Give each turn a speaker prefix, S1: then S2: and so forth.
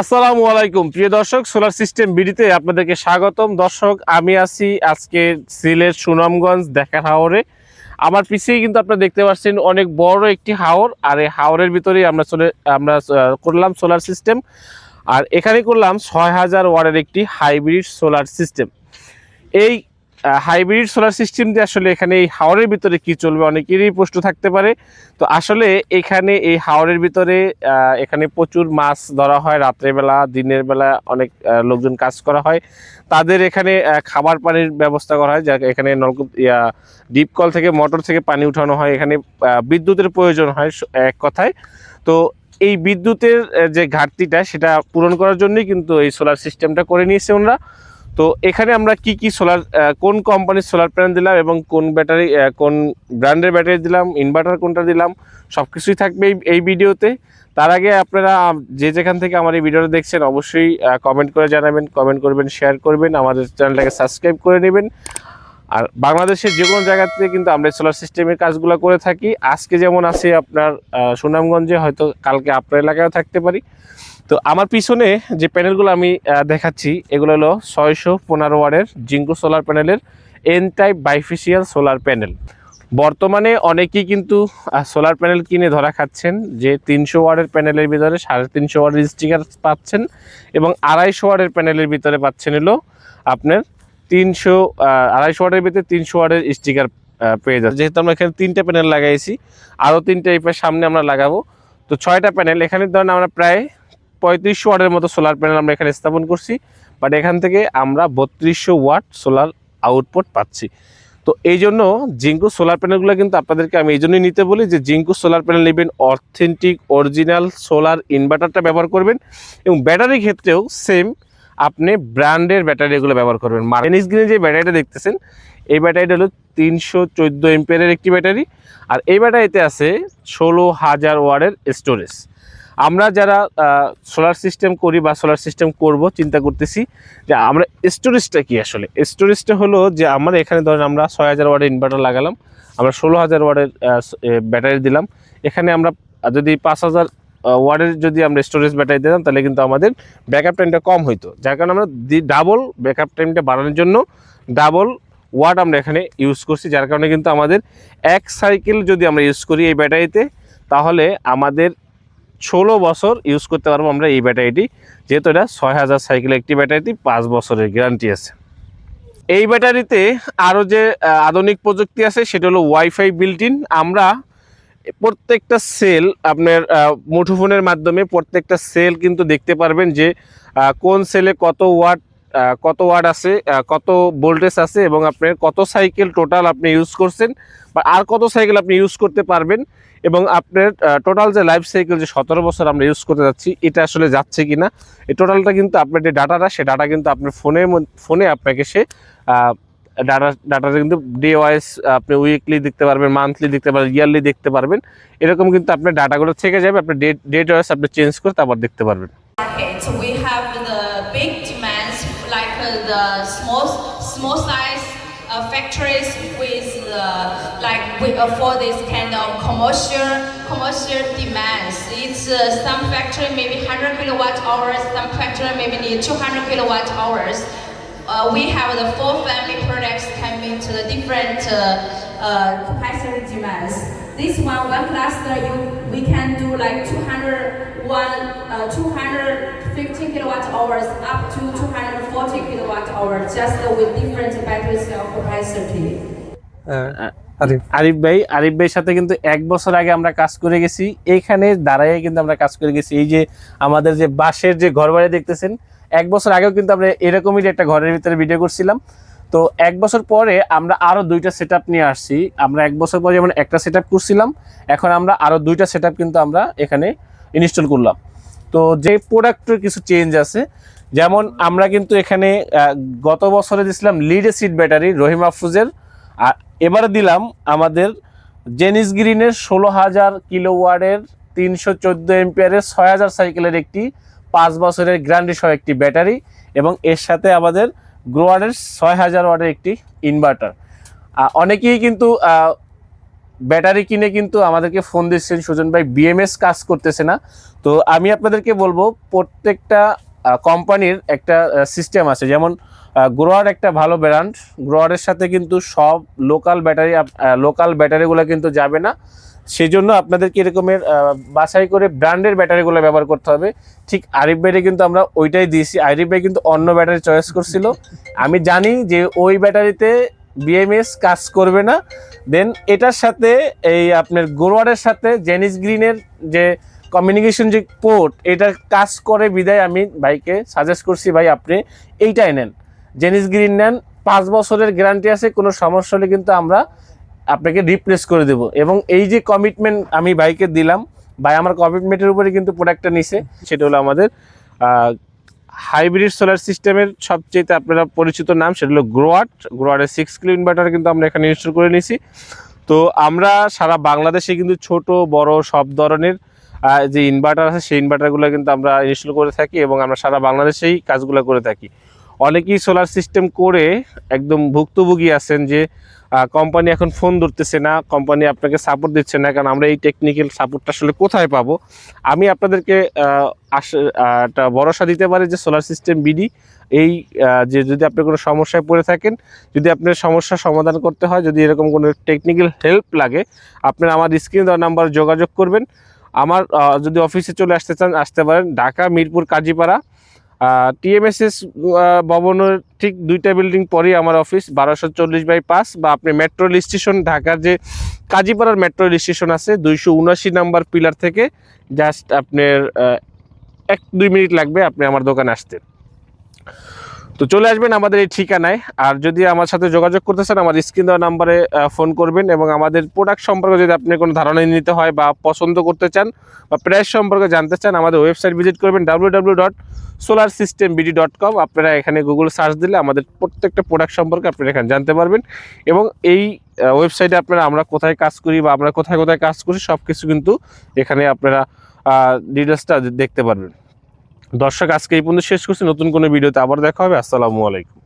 S1: আসসালামু আলাইকুম প্রিয় দর্শক, সোলার সিস্টেম বিডিতে আপনাদেরকে স্বাগতম। দর্শক, আমি আছি আজকে সিলেট সুনামগঞ্জ দেখার হাওরে। আমার পিছিয়ে কিন্তু আপনারা দেখতে পাচ্ছেন অনেক বড় একটি হাওর, আর এই হাওরের ভিতরেই আমরা করলাম সোলার সিস্টেম। আর এখানে করলাম 6000 ওয়াটের একটি হাইব্রিড সোলার সিস্টেম। এই হাইব্রিড সোলার সিস্টেম দিয়ে আসলে এখানে এই হাওরের ভিতরে কি চলবে, অনেকেরই প্রশ্ন থাকতে পারে। তো আসলে এখানে এই হাওরের ভিতরে এখানে প্রচুর মাছ ধরা হয় রাত্রেবেলা, দিনের বেলা অনেক লোকজন কাজ করা হয়। তাদের এখানে খাবার পানির ব্যবস্থা করা হয়, যা এখানে নলকূপ ডিপ কল থেকে মোটর থেকে পানি উঠানো হয়। এখানে বিদ্যুতের প্রয়োজন হয় এক কথায়। তো এই বিদ্যুতের যে ঘাটতিটা সেটা পূরণ করার জন্যই কিন্তু এই সোলার সিস্টেমটা করে নিয়েছে ওনারা। তো এখানে আমরা কি সোলার, কোন কোম্পানির সোলার প্যানেল দিলাম এবং কোন ব্যাটারি, কোন ব্র্যান্ডের ব্যাটারি দিলাম, ইনভার্টার কোনটা দিলাম, সব কিছুই থাকবে এই ভিডিওতে। তার আগে আপনারা যেখান থেকে আমার এই ভিডিওটা দেখছেন অবশ্যই কমেন্ট করে জানাবেন, কমেন্ট করবেন, শেয়ার করবেন, আমাদের চ্যানেলটাকে সাবস্ক্রাইব করে নেবেন। আর বাংলাদেশের যে কোনো জায়গা থেকে কিন্তু আমরা সোলার সিস্টেমের কাজগুলো করে থাকি। আজকে যেমন আছে আপনার সুনামগঞ্জে, হয়তো কালকে আপনার এলাকায়ও থাকতে পারি। তো আমার পিছনে যে প্যানেলগুলো আমি দেখাচ্ছি এগুলো হলো 615 ওয়াটের জিঙ্কো সোলার প্যানেলের N type bifacial solar panel. বর্তমানে অনেকেই কিন্তু সোলার প্যানেল কিনে ধরা খাচ্ছেন যে 300 ওয়াটের প্যানেলের ভিতরে 350 ওয়াটের স্টিকার পাচ্ছেন, এবং 250 ওয়াটের প্যানেলের ভিতরে পাচ্ছেন হলো আপনার 250 ওয়াটের ভিতরে 300 ওয়াটের স্টিকার পেয়ে যাচ্ছে। যেহেতু আমরা এখানে 3টা প্যানেল লাগাইছি, আরও 3টা এই সামনে আমরা লাগাবো, তো 6টা প্যানেল। এখানে ধরেন আমরা প্রায় 3500 ওয়াটের মতো সোলার প্যানেল আমরা এখানে স্থাপন করছি, বাট এখান থেকে আমরা 3200 ওয়াট সোলার আউটপুট পাচ্ছি। তো এই জন্য জিঙ্কো সোলার প্যানেলগুলো কিন্তু আপনাদেরকে আমি এই জন্যই নিতে বলি যে জিঙ্কো সোলার প্যানেল নেবেন, অথেন্টিক অরিজিনাল সোলার ইনভার্টারটা ব্যবহার করবেন, এবং ব্যাটারির ক্ষেত্রেও সেম আপনি ব্র্যান্ডের ব্যাটারি এগুলো ব্যবহার করবেন। মার্টিন গ্রিনের যে ব্যাটারিটা দেখতেছেন এই ব্যাটারিটা হলো 314 এম্পিয়ারের একটি ব্যাটারি, আর এই ব্যাটারিতে আছে 16000 ওয়াটের স্টোরেজ। আমরা যারা সোলার সিস্টেম করি বা সোলার সিস্টেম করব চিন্তা করতেছি যে আমরা স্টোরেজটা কি, আসলে স্টোরেজটা হলো যে আমরা এখানে ধরেন আমরা 6000 ওয়াটের ইনভার্টার লাগালাম, আমরা 16000 ওয়াটের ব্যাটারি দিলাম। এখানে আমরা যদি 5000 ওয়াটের যদি আমরা স্টোরেজ ব্যাটারি দিলাম তাহলে কিন্তু আমাদের ব্যাকআপ টাইমটা কম হইতো, যার কারণে আমরা ডাবল ব্যাকআপ টাইমটা বাড়ানোর জন্য ডাবল ওয়াট আমরা এখানে ইউজ করছি। যার কারণে কিন্তু আমাদের এক সাইকেল যদি আমরা ইউজ করি এই ব্যাটারিতে, তাহলে আমাদের 16 বছর ইউজ করতে পারবো আমরা এই ব্যাটারিটি, যেহেতু এটা 6000 সাইকেলের একটি ব্যাটারিতে 5 বছরের গ্যারান্টি আছে। এই ব্যাটারিতে আরও যে আধুনিক প্রযুক্তি আছে সেটা হলো ওয়াইফাই বিল্ট ইন। আমরা প্রত্যেকটা সেল আপনার মুঠোফোনের মাধ্যমে প্রত্যেকটা সেল কিন্তু দেখতে পারবেন যে কোন সেলে কত ওয়াট আছে, কত ভোল্টেজ আছে, এবং আপনার কত সাইকেল টোটাল আপনি ইউজ করছেন বা আর কত সাইকেল আপনি ইউজ করতে পারবেন, এবং আপনার টোটাল যে লাইফ সাইকেল যে 17 বছর আমরা ইউজ করতে যাচ্ছি এটা আসলে যাচ্ছে কিনা, এই টোটালটা কিন্তু আপনার যে ডাটাটা সে ডাটা কিন্তু আপনার ফোনে আপনাকে সে ডাটাটা কিন্তু ডে ওয়াইজ আপনি উইকলি দেখতে পারবেন, মান্থলি দেখতে পারবেন, ইয়ারলি দেখতে পারবেন। এরকম কিন্তু আপনার ডাটাগুলো থেকে যাবে, আপনার ডেট ওয়াইজ আপনি চেঞ্জ করে তারপর দেখতে পারবেন।
S2: So we have the big demands like the small size factories with for this kind of commercial demands. It's some factory maybe 100 kilowatt hours, some factory maybe need 200 kilowatt hours. We have the 4 family products coming to the different capacity demands. This one cluster we can do like 250 kilowatt hours up to 240 kilowatt hours, just with different battery cell capacity.
S1: Arif ভাইয়ের সাথে কিন্তু 1 বছর আগে আমরা কাজ করে গেছি, এইখানে দাঁড়ায় কিন্তু আমরা কাজ করে গেছি। এই যে আমাদের যে বাঁশের যে ঘর বাড়ি দেখতেছেন, 1 বছর আগেও কিন্তু আমরা এরকমই একটা ঘরের ভিতরে ভিডিও করছিলাম। তো 1 বছর পরে আমরা আরও 2টা সেট নিয়ে আসছি। আমরা 1 বছর পরে যেমন একটা সেট করছিলাম, এখন আমরা আরও 2টা সেট কিন্তু আমরা এখানে ইনস্টল করলাম। তো যে প্রোডাক্টের কিছু চেঞ্জ আছে, যেমন আমরা কিন্তু এখানে গত বছরে দিয়েছিলাম লিড অ্যাসিড ব্যাটারি রহিম আফরোজের, আর এবারে দিলাম আমাদের জেনিস গ্রিনের 16000 কিলোওয়াটের 314 এম্পিয়ারের 6000 সাইকেলের একটি 5 বছরের গ্যারান্টি সহ একটি ব্যাটারি, এবং এর সাথে আমাদের গ্রোয়ারের 6000 ওয়াটের একটি ইনভার্টার। অনেকেই কিন্তু ব্যাটারি কিনে কিন্তু আমাদেরকে ফোন দিচ্ছেন সুজন ভাই বিএমএস কাজ করতেছে না। তো আমি আপনাদেরকে বলবো প্রত্যেকটা কোম্পানির একটা সিস্টেম আছে, যেমন গ্রোয়ার একটা ভালো ব্র্যান্ড, গ্রোয়ারের সাথে কিন্তু সব লোকাল ব্যাটারিগুলো কিন্তু যাবে না। সেই জন্য আপনাদেরকে এরকমের বাছাই করে ব্র্যান্ডের ব্যাটারিগুলো ব্যবহার করতে হবে। ঠিক আরিফ ভাইরে কিন্তু আমরা ওইটাই দিয়েছি। আরিফ ভাই কিন্তু অন্য ব্যাটারি চয়েস করছিল, আমি জানি যে ওই ব্যাটারিতে বিএমএস কাজ করবে না। দেন এটার সাথে এই আপনার গ্রোয়ারের সাথে জেনিস গ্রিনের যে কমিউনিকেশন যে পোর্ট, এটা কাজ করে বিদায় আমি ভাইকে সাজেস্ট করছি ভাই আপনি এইটাই নেন, জেনিস গ্রিন নেন, 5 বছরের গ্যারান্টি আছে, কোনো সমস্যা হলে কিন্তু আমরা আপনাকে রিপ্লেস করে দেব। এবং এই যে কমিটমেন্ট আমি ভাইকে দিলাম, ভাই আমার কমিটমেন্টের উপরে কিন্তু প্রোডাক্টটা নিছে। সেটা হলো আমাদের হাইব্রিড সোলার সিস্টেমের সবচেয়ে আপনারা পরিচিত নাম, সেটা হলো গ্রোয়ারের 6 কিলো ইনভার্টার কিন্তু আমরা এখানে ইনস্টল করে নিয়েছি। তো আমরা সারা বাংলাদেশে কিন্তু ছোট বড় সব ধরনের যে ইনভার্টার আছে সেই ইনভার্টারগুলো কিন্তু আমরা ইনস্টল করে থাকি এবং আমরা সারা বাংলাদেশেই কাজগুলো করে থাকি। অনেকেই সোলার সিস্টেম করে একদম ভুক্তভোগী আছেন যে কোম্পানি এখন ফোন ধরতেছে না, কোম্পানি আপনাকে সাপোর্ট দিচ্ছে না, কারণ আমরা এই টেকনিক্যাল সাপোর্টটা আসলে কোথায় পাবো। আমি আপনাদেরকে একটা ভরসা দিতে পারি যে সোলার সিস্টেম বিডি এই যে যদি আপনি কোনো সমস্যায় পড়ে থাকেন, যদি আপনার সমস্যার সমাধান করতে হয়, যদি এরকম কোনো টেকনিক্যাল হেল্প লাগে, আপনারা আমার স্ক্রিনে দেওয়া নাম্বারে যোগাযোগ করবেন। আমার যদি অফিসে চলে আসতে চান আসতে পারেন, ঢাকা মিরপুর কাজীপাড়া টিএমএসএস ভবনের ঠিক 2টা বিল্ডিং পরেই আমার অফিস, 1240/5। বা আপনি মেট্রো রেল স্টেশন, ঢাকার যে কাজীপাড়ার মেট্রো রেল স্টেশন আছে 279 নাম্বার পিলার থেকে জাস্ট আপনার 1-2 মিনিট লাগবে আপনি আমার দোকানে আসতে। তো চলে আসবেন আমাদের এই ঠিকানায়। আর যদি আমার সাথে যোগাযোগ করতে চান আমার স্ক্রিন দেওয়া নাম্বারে ফোন করবেন। এবং আমাদের প্রোডাক্ট সম্পর্কে যদি আপনি কোনো ধারণা নিতে হয় বা পছন্দ করতে চান বা প্রাইস সম্পর্কে জানতে চান, আমাদের ওয়েবসাইট ভিজিট করবেন www.solarsystembd.com। আপনারা এখানে গুগল সার্চ দিলে আমাদের প্রত্যেকটা প্রোডাক্ট সম্পর্কে আপনারা এখানে জানতে পারবেন। এবং এই ওয়েবসাইটে আপনারা আমরা কোথায় কাজ করি বা আমরা কোথায় কোথায় কাজ করি সব কিছু কিন্তু এখানে আপনারা ডিটেলসটা দেখতে পারবেন। দর্শক, আজকে এই পর্যন্ত শেষ করছি, নতুন কোনো ভিডিওতে আবার দেখা হবে। আসসালামু আলাইকুম।